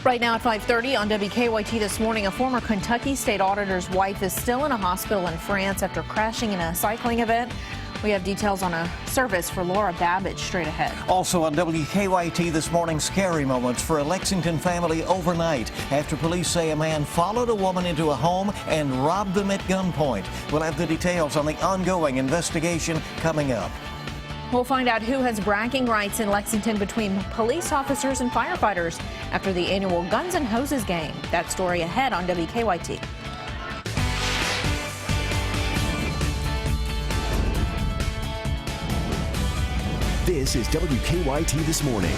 Right now at 5:30 on WKYT this morning, a former Kentucky state auditor's wife is still in a hospital in France after crashing in a cycling event. We have details on a service for Laura Babbage straight ahead. Also on WKYT this morning, scary moments for a Lexington family overnight after police say a man followed a woman into a home and robbed them at gunpoint. We'll have the details on the ongoing investigation coming up. We'll find out who has bragging rights in Lexington between police officers and firefighters after the annual Guns and Hoses game. That story ahead on WKYT. This is WKYT This Morning.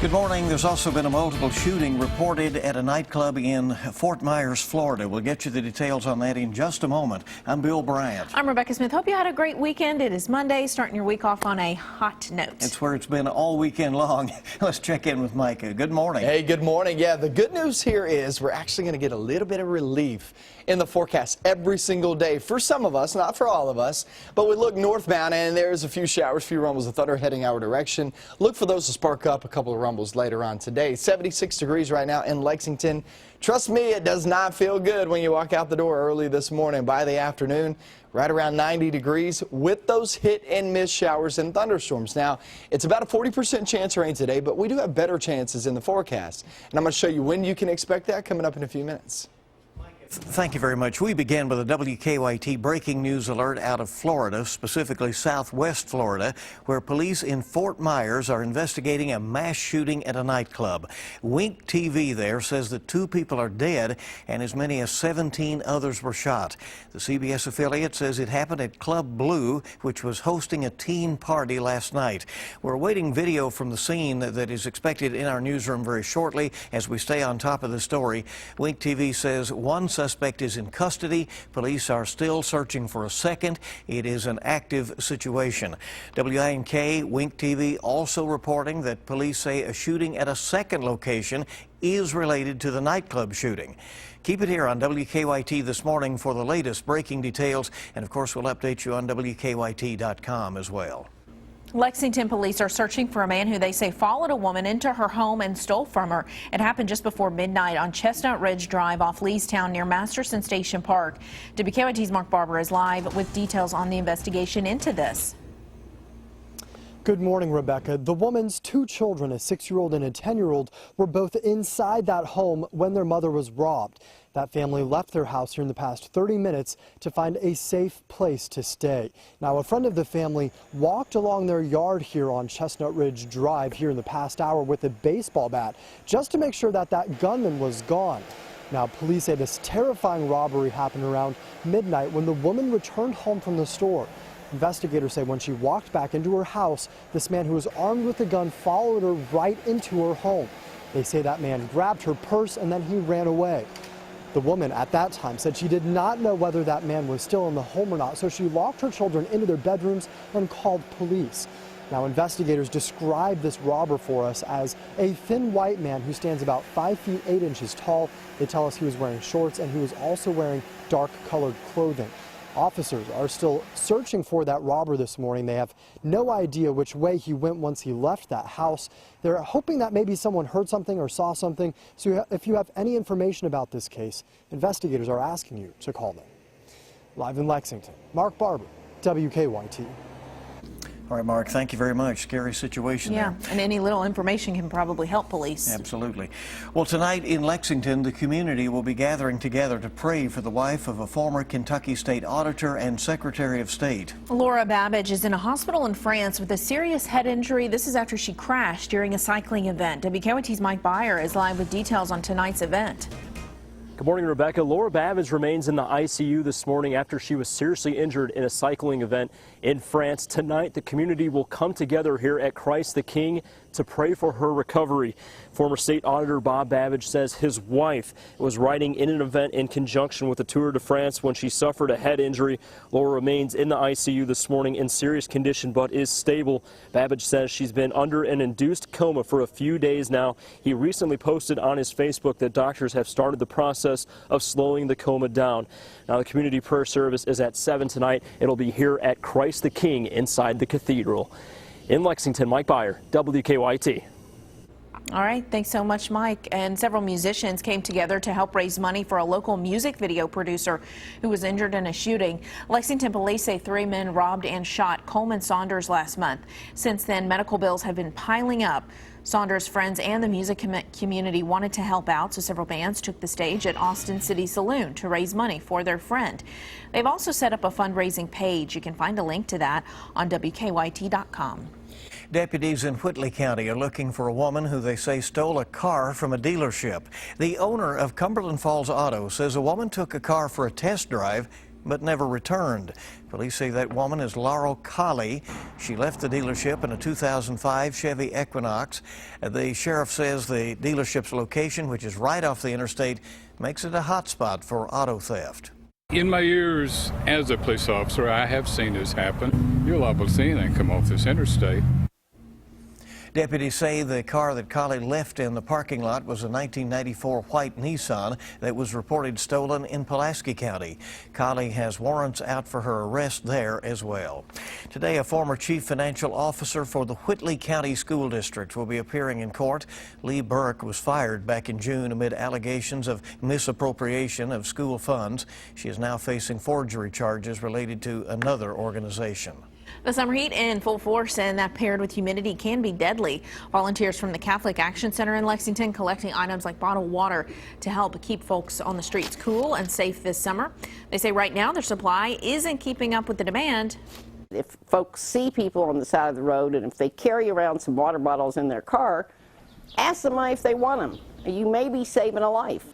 Good morning. There's also been a multiple shooting reported at a nightclub in Fort Myers, Florida. We'll get you the details on that in just a moment. I'm Bill Bryant. I'm Rebecca Smith. Hope you had a great weekend. It is Monday, starting your week off on a hot note. It's where it's been all weekend long. Let's check in with Micah. Good morning. Hey, good morning. Yeah, the good news here is we're actually going to get a little bit of relief in the forecast every single day for some of us, not for all of us. But we look northbound and there's a few showers, few rumbles of thunder heading our direction. Look for those to spark up a couple of rumbles later on today. 76 degrees right now in Lexington. Trust me, it does not feel good when you walk out the door early this morning. By the afternoon, right around 90 degrees with those hit and miss showers and thunderstorms. Now, it's about a 40% chance of rain today, but we do have better chances in the forecast. And I'm going to show you when you can expect that coming up in a few minutes. Thank you very much. We begin with a WKYT breaking news alert out of Florida, specifically southwest Florida, where police in Fort Myers are investigating a mass shooting at a nightclub. Wink TV there says that 2 people are dead and as many as 17 others were shot. The CBS affiliate says it happened at Club Blue, which was hosting a teen party last night. We're awaiting video from the scene that is expected in our newsroom very shortly as we stay on top of the story. Wink TV says one suspect is in custody. Police are still searching for a second. It is an active situation. WINK Wink TV also reporting that police say a shooting at a second location is related to the nightclub shooting. Keep it here on WKYT this morning for the latest breaking details, and of course we'll update you on WKYT.com as well. Lexington police are searching for a man who they say followed a woman into her home and stole from her. It happened just before midnight on Chestnut Ridge Drive off Leestown near Masterson Station Park. WKYT's Mark Barber is live with details on the investigation into this. Good morning, Rebecca. The woman's 2 children, a 6-year-old and a 10-year-old, were both inside that home when their mother was robbed. That family left their house here in the past 30 minutes to find a safe place to stay. Now, a friend of the family walked along their yard here on Chestnut Ridge Drive here in the past hour with a baseball bat just to make sure that that gunman was gone. Now, police say this terrifying robbery happened around midnight when the woman returned home from the store. Investigators say when she walked back into her house, this man who was armed with a gun followed her right into her home. They say that man grabbed her purse and then he ran away. The woman at that time said she did not know whether that man was still in the home or not, so she locked her children into their bedrooms and called police. Now, investigators describe this robber for us as a thin white man who stands about 5 feet 8 inches tall. They tell us he was wearing shorts and he was also wearing dark colored clothing. Officers are still searching for that robber this morning. They have no idea which way he went once he left that house. They're hoping that maybe someone heard something or saw something. So if you have any information about this case, investigators are asking you to call them. Live in Lexington, Mark Barber, WKYT. All right, Mark, thank you very much. Scary situation there. And any little information can probably help police. Absolutely. Well, tonight in Lexington, the community will be gathering together to pray for the wife of a former Kentucky state auditor and Secretary of State. Laura Babbage is in a hospital in France with a serious head injury. This is after she crashed during a cycling event. WKYT's Mike Byer is live with details on tonight's event. Good morning, Rebecca. Laura Babbage remains in the ICU this morning after she was seriously injured in a cycling event in France. Tonight, the community will come together here at Christ the King to pray for her recovery. Former state auditor Bob Babbage says his wife was riding in an event in conjunction with the Tour de France when she suffered a head injury. Laura remains in the ICU this morning in serious condition but is stable. Babbage says she's been under an induced coma for a few days now. He recently posted on his Facebook that doctors have started the process of slowing the coma down. Now, the community prayer service is at 7 tonight. It'll be here at Christ the King inside the cathedral. In Lexington, Mike Byer, WKYT. All right, thanks so much, Mike. And several musicians came together to help raise money for a local music video producer who was injured in a shooting. Lexington police say 3 men robbed and shot Coleman Saunders last month. Since then, medical bills have been piling up. Saunders' friends and the music community wanted to help out, so several bands took the stage at Austin City Saloon to raise money for their friend. They've also set up a fundraising page. You can find a link to that on WKYT.com. Deputies in Whitley County are looking for a woman who they say stole a car from a dealership. The owner of Cumberland Falls Auto says a woman took a car for a test drive but never returned. Police say that woman is Laurel Colley. She left the dealership in a 2005 Chevy Equinox. The sheriff says the dealership's location, which is right off the interstate, makes it a hotspot for auto theft. In my years as a police officer, I have seen this happen. You're liable to see anything come off this interstate. Deputies say the car that Colley left in the parking lot was a 1994 white Nissan that was reported stolen in Pulaski County. Colley has warrants out for her arrest there as well. Today, a former chief financial officer for the Whitley County School District will be appearing in court. Lee Burke was fired back in June amid allegations of misappropriation of school funds. She is now facing forgery charges related to another organization. The summer heat in full force, and that paired with humidity can be deadly. Volunteers from the Catholic Action Center in Lexington collecting items like bottled water to help keep folks on the streets cool and safe this summer. They say right now their supply isn't keeping up with the demand. If folks see people on the side of the road and if they carry around some water bottles in their car, ask them if they want them. You may be saving a life.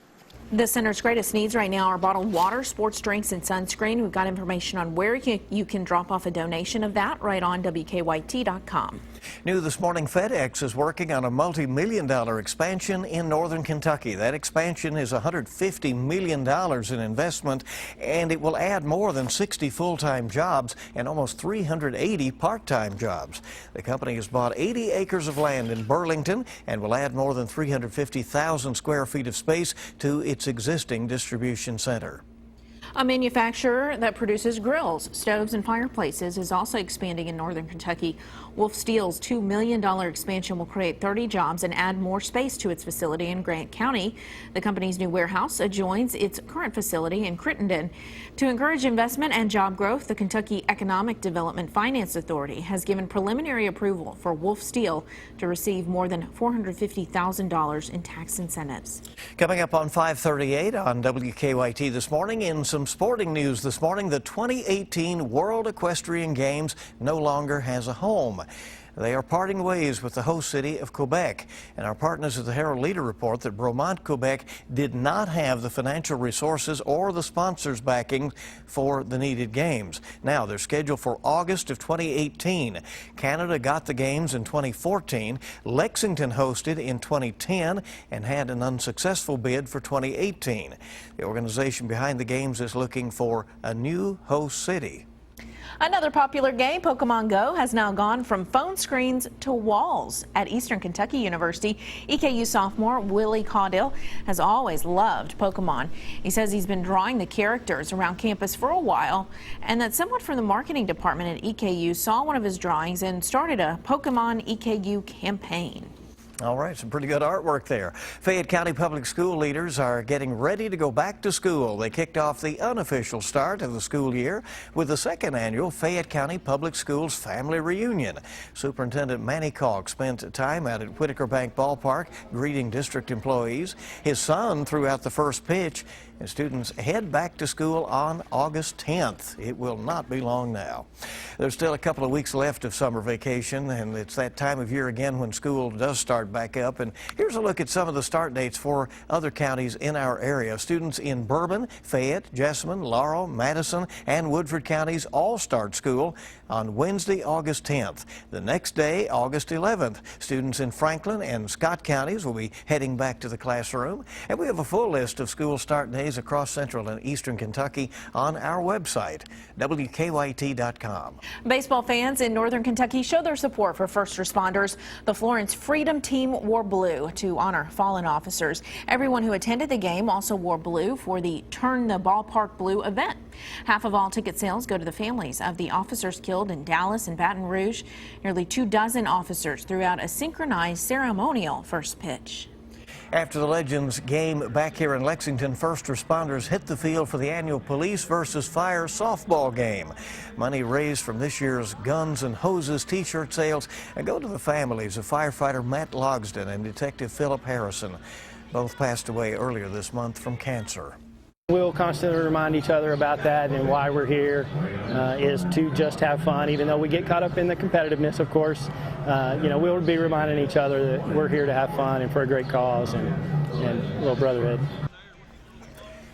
The center's greatest needs right now are bottled water, sports drinks, and sunscreen. We've got information on where you can drop off a donation of that right on WKYT.com. New this morning, FedEx is working on a multi-million-dollar expansion in northern Kentucky. That expansion is $150 million in investment, and it will add more than 60 full-time jobs and almost 380 part-time jobs. The company has bought 80 acres of land in Burlington and will add more than 350,000 square feet of space to its existing distribution center. A manufacturer that produces grills, stoves, and fireplaces is also expanding in northern Kentucky. Wolf Steel's $2 million expansion will create 30 jobs and add more space to its facility in Grant County. The company's new warehouse adjoins its current facility in Crittenden. To encourage investment and job growth, the Kentucky Economic Development Finance Authority has given preliminary approval for Wolf Steel to receive more than $450,000 in tax incentives. Coming up on 5:38 on WKYT this morning, in some sporting news this morning, the 2018 World Equestrian Games no longer has a home. They are parting ways with the host city of Quebec, and our partners at the Herald Leader report that Bromont, Quebec did not have the financial resources or the sponsors backing for the needed games. Now they're scheduled for August of 2018. Canada got the games in 2014. Lexington hosted in 2010 and had an unsuccessful bid for 2018. The organization behind the games is looking for a new host city. Another popular game, Pokemon Go, has now gone from phone screens to walls at Eastern Kentucky University. EKU sophomore Willie Caudill has always loved Pokemon. He says he's been drawing the characters around campus for a while, and that someone from the marketing department at EKU saw one of his drawings and started a Pokemon EKU campaign. All right, some pretty good artwork there. Fayette County Public School leaders are getting ready to go back to school. They kicked off the unofficial start of the school year with the second annual Fayette County Public Schools Family Reunion. Superintendent Manny Kalk spent time out at Whitaker Bank Ballpark greeting district employees. His son threw out the first pitch, and students head back to school on August 10th. It will not be long now. There's still a couple of weeks left of summer vacation, and it's that time of year again when school does start back up. And here's a look at some of the start dates for other counties in our area. Students in Bourbon, Fayette, Jessamine, Laurel, Madison, and Woodford counties all start school on Wednesday, August 10th. The next day, August 11th, students in Franklin and Scott counties will be heading back to the classroom. And we have a full list of school start days across central and eastern Kentucky on our website, WKYT.com. Baseball fans in northern Kentucky show their support for first responders. The Florence Freedom Team team wore blue to honor fallen officers. Everyone who attended the game also wore blue for the Turn the Ballpark Blue event. Half of all ticket sales go to the families of the officers killed in Dallas and Baton Rouge. Nearly 24 officers threw out a synchronized ceremonial first pitch. After the Legends game back here in Lexington, first responders hit the field for the annual Police versus Fire softball game. Money raised from this year's Guns and Hoses t-shirt sales and go to the families of firefighter Matt Logsden and Detective Philip Harrison. Both passed away earlier this month from cancer. We'll constantly remind each other about that, and why we're here is to just have fun, even though we get caught up in the competitiveness, of course. We'll be reminding each other that we're here to have fun and for a great cause and a little brotherhood.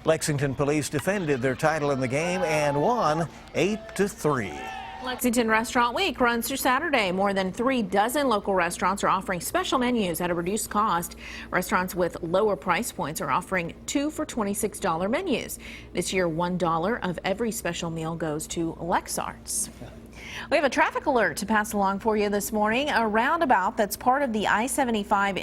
Lexington Police defended their title in the game and won 8-3. Lexington Restaurant Week runs through Saturday. More than 36 local restaurants are offering special menus at a reduced cost. Restaurants with lower price points are offering 2 for $26 menus. This year, $1 of every special meal goes to LexArts. We have a traffic alert to pass along for you this morning. A roundabout that's part of the I-75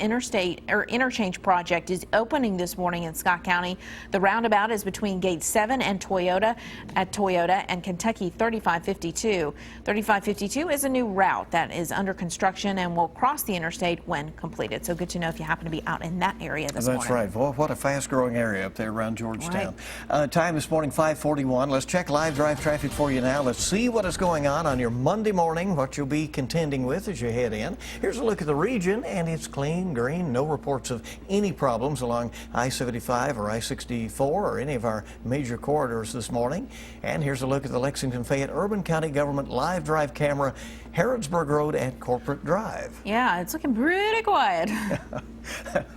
interchange project is opening this morning in Scott County. The roundabout is between Gate 7 and Toyota and Kentucky 3552. 3552 is a new route that is under construction and will cross the interstate when completed. So good to know if you happen to be out in that area this morning. That's right. Well, what a fast-growing area up there around Georgetown. Right. Time this morning, 5:41. Let's check live drive traffic for you now. Let's see what is going on your Monday morning, what you'll be contending with as you head in. Here's a look at the region, and it's clean, green. No reports of any problems along I-75 or I-64 or any of our major corridors this morning. And here's a look at the Lexington-Fayette Urban County Government live drive camera, Harrodsburg Road at Corporate Drive. Yeah, it's looking pretty quiet.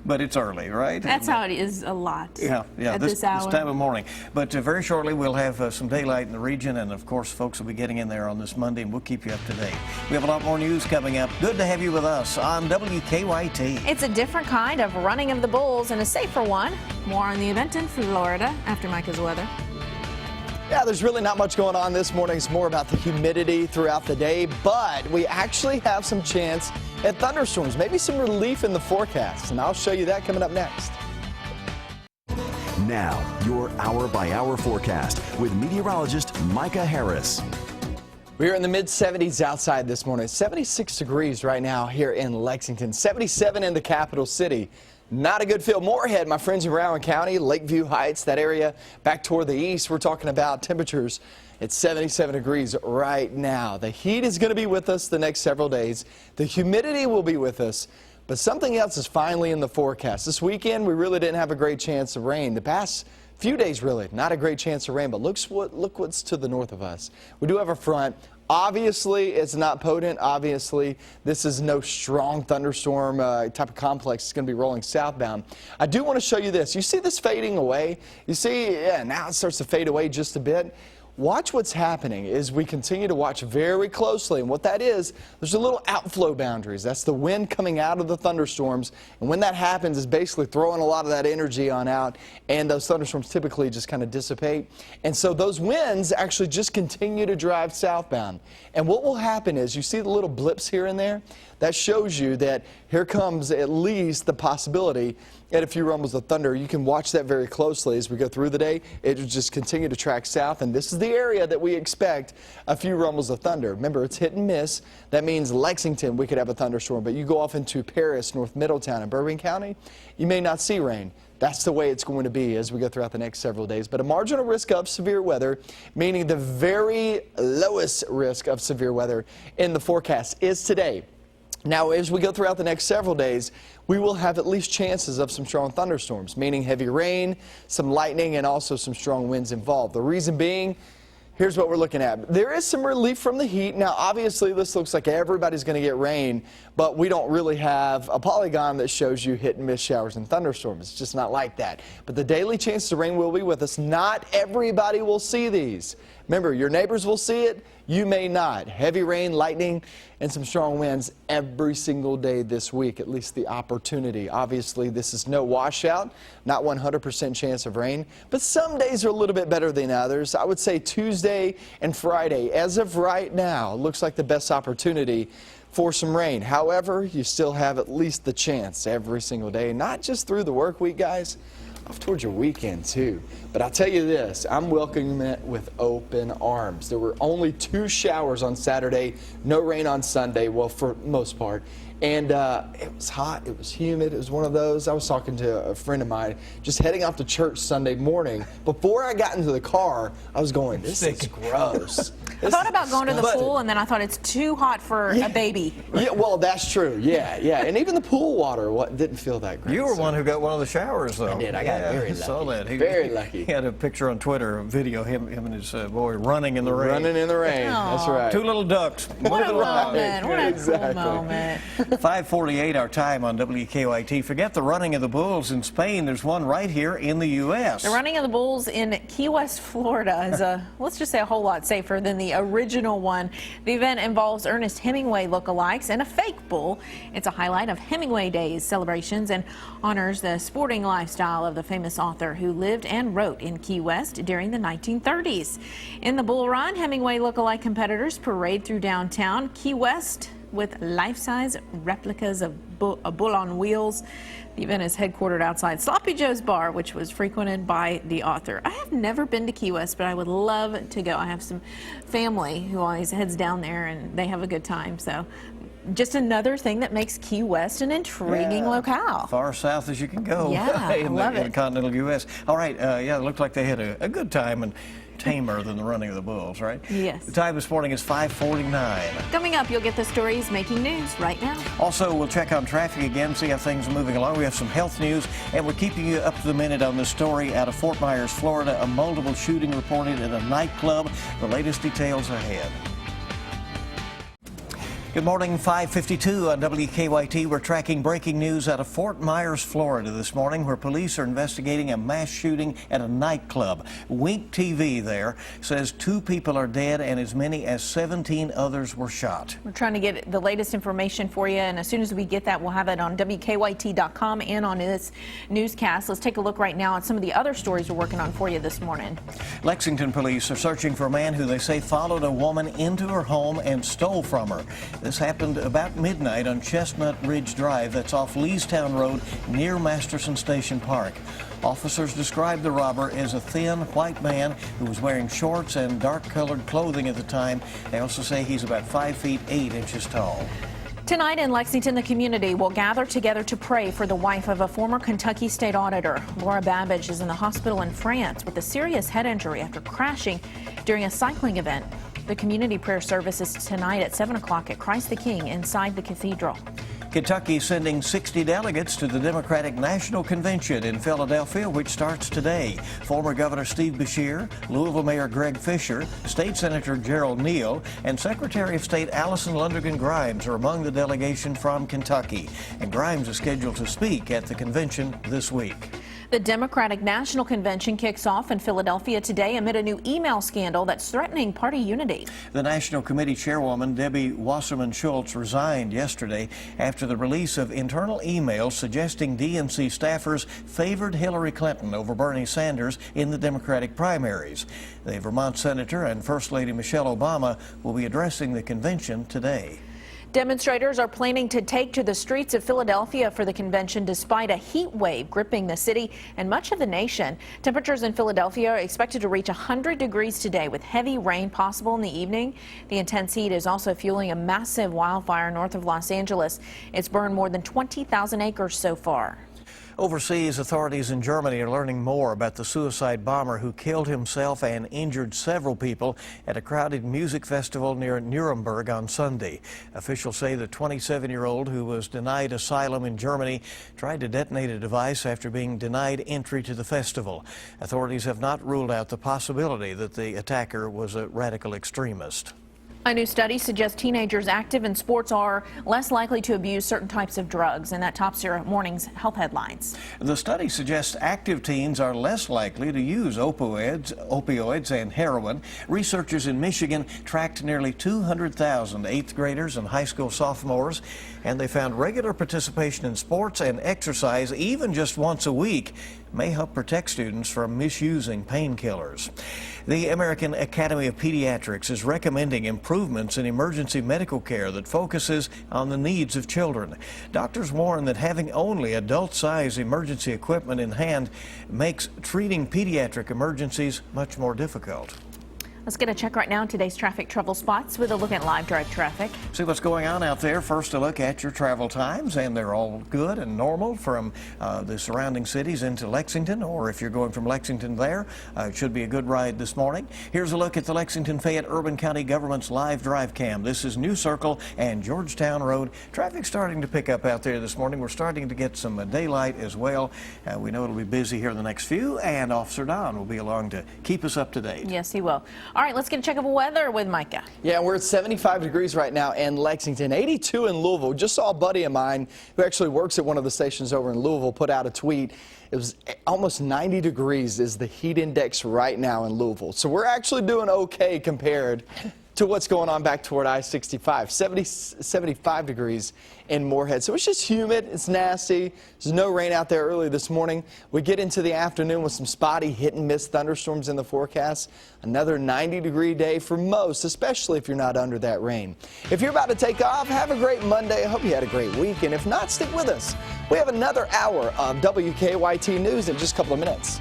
But it's early, right? That's how it is a lot. Yeah, at this hour. This time of morning. But very shortly we'll have some daylight in the region, and of course folks will be getting in there on this Monday, and we'll keep you up to date. We have a lot more news coming up. Good to have you with us on WKYT. It's a different kind of running of the bulls and a safer one. More on the event in Florida after Micah's weather. Yeah, there's really not much going on this morning. It's more about the humidity throughout the day, but we actually have some chance at thunderstorms, maybe some relief in the forecast, and I'll show you that coming up next. Now, your hour-by-hour forecast with meteorologist Micah Harris. We're in the mid-70s outside this morning. 76 degrees right now here in Lexington, 77 in the capital city. Not a good feel. More ahead, my friends in Rowan County, Lakeview Heights, that area back toward the east. We're talking about temperatures at 77 degrees right now. The heat is going to be with us the next several days. The humidity will be with us. But something else is finally in the forecast. This weekend, we really didn't have a great chance of rain. The past few days, really, not a great chance of rain. But look what's to the north of us. We do have a front. Obviously, it's not potent. Obviously, this is no strong thunderstorm type of complex. It's going to be rolling southbound. I do want to show you this. You see this fading away? You see, yeah, now it starts to fade away just a bit. Watch what's happening as we continue to watch very closely. And what that is, there's a little outflow boundaries. That's the wind coming out of the thunderstorms. And when that happens, it's basically throwing a lot of that energy on out. And those thunderstorms typically just kind of dissipate. And so those winds actually just continue to drive southbound. And what will happen is, you see the little blips here and there? That shows you that here comes at least the possibility at a few rumbles of thunder. You can watch that very closely as we go through the day. It will just continue to track south, and this is the area that we expect a few rumbles of thunder. Remember, it's hit and miss. That means Lexington, we could have a thunderstorm, but you go off into Paris, North Middletown, and Bourbon County, you may not see rain. That's the way it's going to be as we go throughout the next several days. But a marginal risk of severe weather, meaning the very lowest risk of severe weather in the forecast, is today. Now, as we go throughout the next several days, we will have at least chances of some strong thunderstorms, meaning heavy rain, some lightning, and also some strong winds involved. The reason being, here's what we're looking at. There is some relief from the heat. Now, obviously, this looks like everybody's going to get rain, but we don't really have a polygon that shows you hit and miss showers and thunderstorms. It's just not like that. But the daily chances of rain will be with us. Not everybody will see these. Remember, your neighbors will see it. You may not. Heavy rain, lightning, and some strong winds every single day this week, at least the opportunity. Obviously, this is no washout, not 100% chance of rain, but some days are a little bit better than others. I would say Tuesday and Friday, as of right now, looks like the best opportunity for some rain. However, you still have at least the chance every single day, not just through the work week, guys, off towards your weekend too. But I'll tell you this, I'm welcoming it with open arms. There were only 2 showers on Saturday, no rain on Sunday, well, for the most part. And it was hot, it was humid, it was one of those. I was talking to a friend of mine just heading off to church Sunday morning. Before I got into the car, I was going, this is gross. I thought about going to the pool, and then I thought it's too hot for a baby. Yeah, well, that's true. Yeah. And even the pool water didn't feel that great. You were one who got one of the showers, though. I did. I got very lucky. Saw that. Very lucky. He had a picture on Twitter, a video, him and his boy running in the rain. Running in the rain. Aww. That's right. 2 little ducks. What a moment. What a cool moment. 5:48 our time on WKYT. Forget the running of the bulls in Spain. There's one right here in the U.S. The running of the bulls in Key West, Florida is let's just say a whole lot safer than the original one. The event involves Ernest Hemingway lookalikes and a fake bull. It's a highlight of Hemingway Day's celebrations and honors the sporting lifestyle of the famous author who lived and wrote in Key West during the 1930s. In the bull run, Hemingway lookalike competitors parade through downtown Key West with life-size replicas of a bull on wheels. The event is headquartered outside Sloppy Joe's Bar, which was frequented by the author. I have never been to Key West, but I would love to go. I have some family who always heads down there, and they have a good time. So just another thing that makes Key West an intriguing locale. Far south as you can go. Yeah, in love the it. continental U.S. All right, yeah, it looked like they had a good time and tamer than the running of the bulls, right? Yes. The time this morning is 5:49. Coming up, you'll get the stories making news right now. Also, we'll check on traffic again, see how things are moving along. We have some health news, and we're keeping you up to the minute on this story out of Fort Myers, Florida. A multiple shooting reported at a nightclub. The latest details ahead. Good morning, 5:52 on WKYT. We're tracking breaking news out of Fort Myers, Florida this morning, where police are investigating a mass shooting at a nightclub. Wink TV there says 2 people are dead and as many as 17 others were shot. We're trying to get the latest information for you, and as soon as we get that, we'll have it on WKYT.com and on this newscast. Let's take a look right now at some of the other stories we're working on for you this morning. Lexington police are searching for a man who they say followed a woman into her home and stole from her. This happened about midnight on Chestnut Ridge Drive, that's off Leestown Road near Masterson Station Park. Officers described the robber as a thin white man who was wearing shorts and dark-colored clothing at the time. They also say he's about 5 feet 8 inches tall. Tonight in Lexington, the community will gather together to pray for the wife of a former Kentucky state auditor. Laura Babbage is in the hospital in France with a serious head injury after crashing during a cycling event. The community prayer service is tonight at 7 o'clock at Christ the King inside the cathedral. Kentucky sending 60 delegates to the Democratic National Convention in Philadelphia, which starts today. Former Governor Steve Beshear, Louisville Mayor Greg Fisher, State Senator Gerald Neal, and Secretary of State Allison Lundergan Grimes are among the delegation from Kentucky. And Grimes is scheduled to speak at the convention this week. The Democratic National Convention kicks off in Philadelphia today amid a new email scandal that's threatening party unity. The National Committee Chairwoman, Debbie Wasserman Schultz, resigned yesterday after the release of internal emails suggesting DNC staffers favored Hillary Clinton over Bernie Sanders in the Democratic primaries. The Vermont Senator and First Lady Michelle Obama will be addressing the convention today. Demonstrators are planning to take to the streets of Philadelphia for the convention despite a heat wave gripping the city and much of the nation. Temperatures in Philadelphia are expected to reach 100 degrees today with heavy rain possible in the evening. The intense heat is also fueling a massive wildfire north of Los Angeles. It's burned more than 20,000 acres so far. Overseas, authorities in Germany are learning more about the suicide bomber who killed himself and injured several people at a crowded music festival near Nuremberg on Sunday. Officials say the 27-year-old who was denied asylum in Germany tried to detonate a device after being denied entry to the festival. Authorities have not ruled out the possibility that the attacker was a radical extremist. A new study suggests teenagers active in sports are less likely to abuse certain types of drugs, and that tops your morning's health headlines. The study suggests active teens are less likely to use opioids and heroin. Researchers in Michigan tracked nearly 200,000 8th graders and high school sophomores, and they found regular participation in sports and exercise, even just once a week, may help protect students from misusing painkillers. The American Academy of Pediatrics is recommending improvements in emergency medical care that focuses on the needs of children. Doctors warn that having only adult-size emergency equipment in hand makes treating pediatric emergencies much more difficult. Let's get a check right now on today's traffic trouble spots with a look at live drive traffic. See what's going on out there. First, a look at your travel times, and they're all good and normal from the surrounding cities into Lexington, or if you're going from Lexington there, it should be a good ride this morning. Here's a look at the Lexington-Fayette Urban County Government's live drive cam. This is New Circle and Georgetown Road. Traffic starting to pick up out there this morning. We're starting to get some daylight as well. We know it'll be busy here in the next few, and Officer Don will be along to keep us up to date. Yes, he will. All right, let's get a check of weather with Micah. Yeah, we're at 75 degrees right now in Lexington, 82 in Louisville. Just saw a buddy of mine who actually works at one of the stations over in Louisville put out a tweet. It was almost 90 degrees is the heat index right now in Louisville. So we're actually doing okay compared to what's going on back toward I-65. 75 degrees in Moorhead. So it's just humid. It's nasty. There's no rain out there early this morning. We get into the afternoon with some spotty hit and miss thunderstorms in the forecast. Another 90-degree day for most, especially if you're not under that rain. If you're about to take off, have a great Monday. I hope you had a great week. And if not, stick with us. We have another hour of WKYT News in just a couple of minutes.